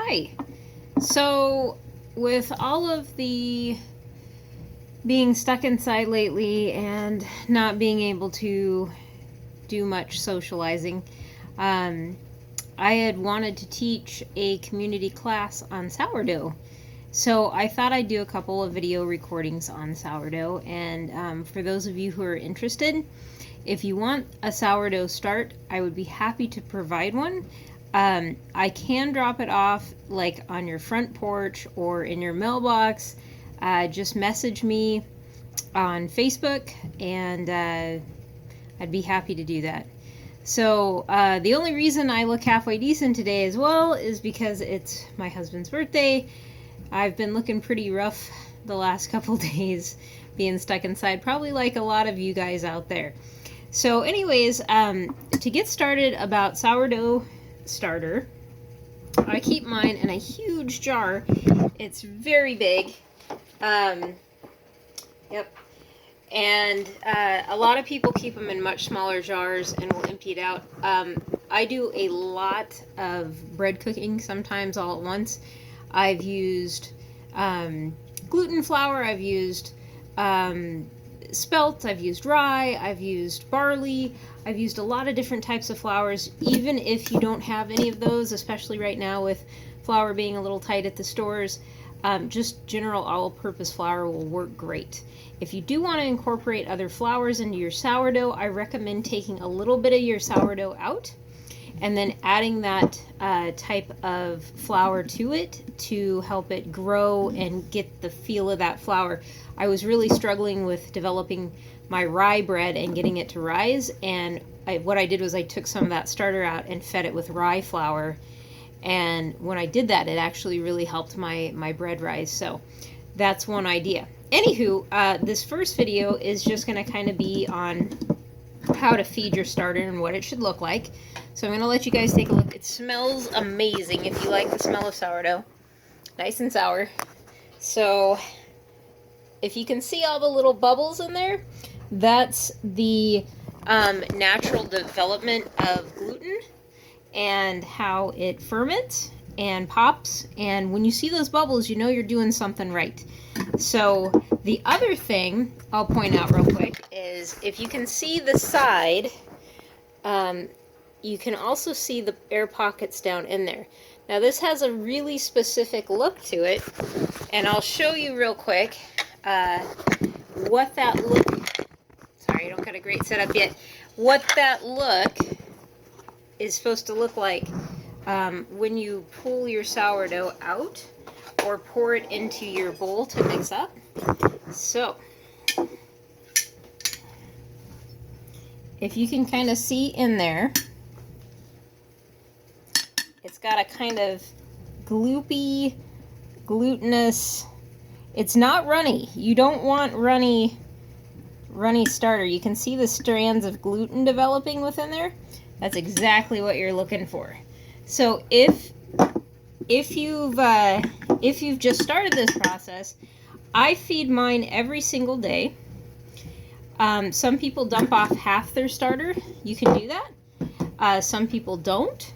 Hi. So, with all of the being stuck inside lately and not being able to do much socializing, I had wanted to teach a community class on sourdough. So I thought I'd do a couple of video recordings on sourdough, and for those of you who are interested, if you want a sourdough start, I would be happy to provide one. I can drop it off like on your front porch or in your mailbox. Just message me on Facebook and I'd be happy to do that. So the only reason I look halfway decent today as well is because it's my husband's birthday. I've been looking pretty rough the last couple days being stuck inside, probably like a lot of you guys out there. So anyways, to get started about Sourdough Starter, I keep mine in a huge jar. It's very big. Yep. And a lot of people keep them in much smaller jars and will empty it out. I do a lot of bread cooking, sometimes all at once. I've used gluten flour, I've used spelt, I've used rye, I've used barley, I've used a lot of different types of flours. Even if you don't have any of those, especially right now with flour being a little tight at the stores, just general all-purpose flour will work great. If you do want to incorporate other flours into your sourdough, I recommend taking a little bit of your sourdough out and then adding that type of flour to it to help it grow and get the feel of that flour. I was really struggling with developing my rye bread and getting it to rise, and what I did was I took some of that starter out and fed it with rye flour, and when I did that, it actually really helped my bread rise. So that's one idea. Anywho, this first video is just going to kind of be on how to feed your starter and what it should look like. So I'm going to let you guys take a look. It smells amazing if you like the smell of sourdough. Nice and sour. So if you can see all the little bubbles in there, that's the natural development of gluten and how it ferments and pops. And when you see those bubbles, you know you're doing something right. So the other thing I'll point out real quick is if you can see the side, you can also see the air pockets down in there. Now this has a really specific look to it, and I'll show you real quick what that look, sorry I don't got a great setup yet, what that look is supposed to look like when you pull your sourdough out or pour it into your bowl to mix up. So if you can kind of see in there, it's got a kind of gloopy, glutinous, it's not runny. You don't want runny starter. You can see the strands of gluten developing within there. That's exactly what you're looking for. So if you've just started this process, I feed mine every single day. Some people dump off half their starter. You can do that. Some people don't.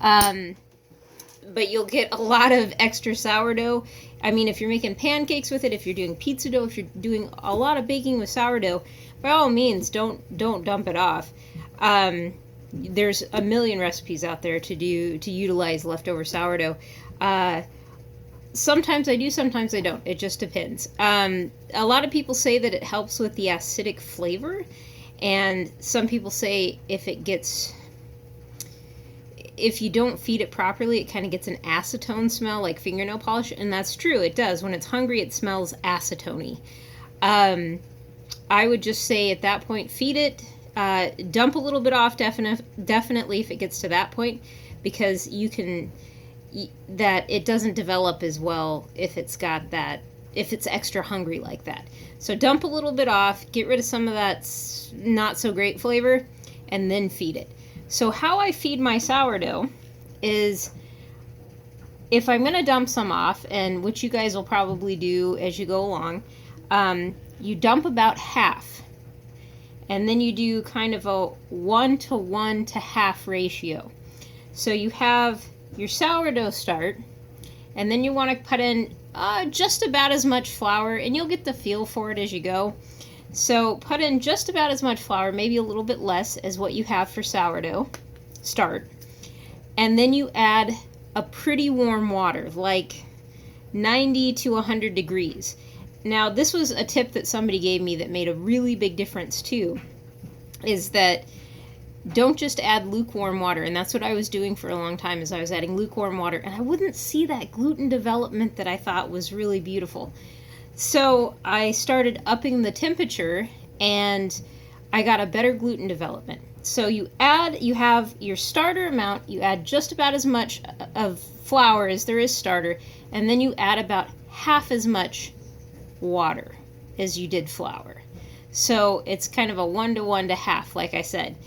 But you'll get a lot of extra sourdough. I mean, if you're making pancakes with it, if you're doing pizza dough, if you're doing a lot of baking with sourdough, by all means, don't dump it off. There's a million recipes out there to utilize leftover sourdough. Sometimes I do, sometimes I don't. It just depends. A lot of people say that it helps with the acidic flavor, and some people say if you don't feed it properly, it kind of gets an acetone smell like fingernail polish, and that's true, it does. When it's hungry, it smells acetone-y. I would just say at that point, feed it, dump a little bit off definitely if it gets to that point, because that it doesn't develop as well if it's extra hungry like that. So dump a little bit off, get rid of some of that not so great flavor, and then feed it. So how I feed my sourdough is, if I'm going to dump some off, and which you guys will probably do as you go along, you dump about half, and then you do kind of a 1 to 1 to half ratio. So you have your sourdough start, and then you want to put in just about as much flour, and you'll get the feel for it as you go. So put in just about as much flour, maybe a little bit less as what you have for sourdough start. And then you add a pretty warm water, like 90 to 100 degrees. Now, this was a tip that somebody gave me that made a really big difference too, is that don't just add lukewarm water. And that's what I was doing for a long time, is I was adding lukewarm water, and I wouldn't see that gluten development that I thought was really beautiful. So I started upping the temperature, and I got a better gluten development. So you have your starter amount, you add just about as much of flour as there is starter, and then you add about half as much water as you did flour. So it's kind of a 1 to 1 like I said.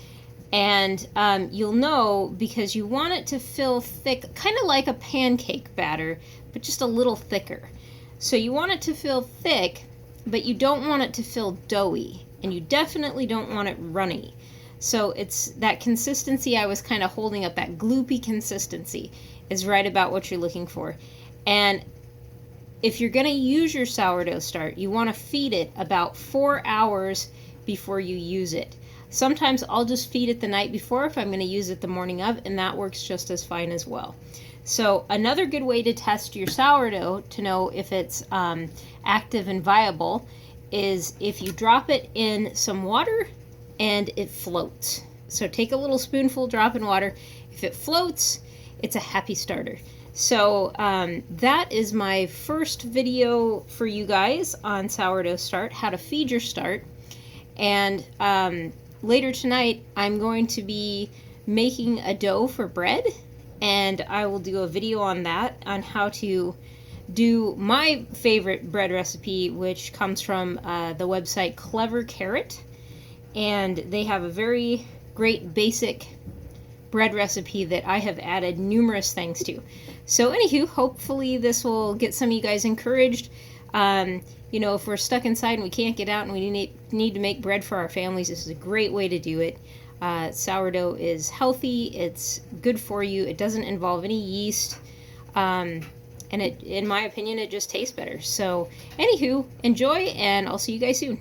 And you'll know, because you want it to fill thick, kind of like a pancake batter, but just a little thicker. So you want it to fill thick, but you don't want it to feel doughy, and you definitely don't want it runny. So it's that consistency I was kind of holding up, that gloopy consistency is right about what you're looking for. And if you're going to use your sourdough start, you want to feed it about 4 hours before you use it. Sometimes I'll just feed it the night before if I'm going to use it the morning of, and that works just as fine as well. So another good way to test your sourdough to know if it's active and viable is if you drop it in some water and it floats. So take a little spoonful, drop in water. If it floats, it's a happy starter. So that is my first video for you guys on sourdough start, how to feed your start. And later tonight, I'm going to be making a dough for bread, and I will do a video on that, on how to do my favorite bread recipe, which comes from the website Clever Carrot, and they have a very great basic bread recipe that I have added numerous things to. So anywho, hopefully this will get some of you guys encouraged. You know, if we're stuck inside and we can't get out and we need to make bread for our families, this is a great way to do it. Sourdough is healthy, it's good for you, it doesn't involve any yeast, and in my opinion, it just tastes better. So anywho, enjoy, and I'll see you guys soon.